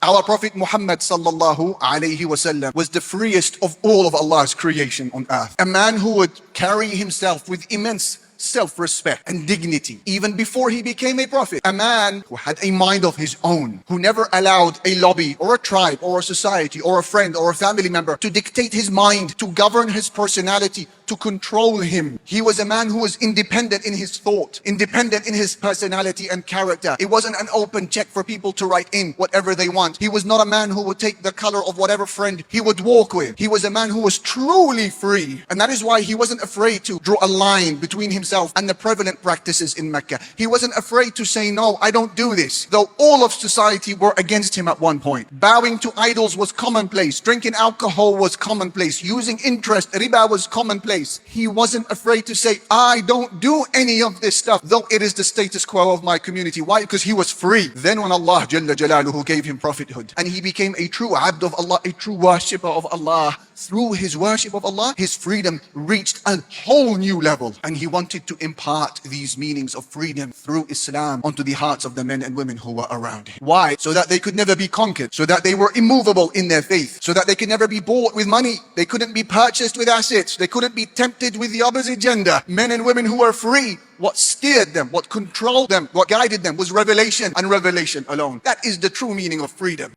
Our Prophet Muhammad sallallahu alayhi wasallam was the freest of all of Allah's creation on earth. A man who would carry himself with immense self-respect and dignity even before he became a prophet. A man who had a mind of his own, who never allowed a lobby or a tribe or a society or a friend or a family member to dictate his mind, to govern his personality, to control him. He was a man who was independent in his thought, independent in his personality and character. It wasn't an open check for people to write in whatever they want. He was not a man who would take the color of whatever friend he would walk with. He was a man who was truly free. And that is why he wasn't afraid to draw a line between himself and the prevalent practices in Mecca. He wasn't afraid to say, no, I don't do this. Though all of society were against him at one point. Bowing to idols was commonplace. Drinking alcohol was commonplace. Using interest, riba was commonplace. He wasn't afraid to say, I don't do any of this stuff, though it is the status quo of my community. Why? Because he was free. Then when Allah Jalla Jalaluhu gave him prophethood and he became a true abd of Allah, a true worshipper of Allah, through his worship of Allah, his freedom reached a whole new level. And he wanted to impart these meanings of freedom through Islam onto the hearts of the men and women who were around him. Why? So that they could never be conquered, so that they were immovable in their faith, so that they could never be bought with money, they couldn't be purchased with assets, they couldn't be tempted with the opposite gender. Men and women who were free, what steered them, what controlled them, what guided them was revelation and revelation alone. That is the true meaning of freedom.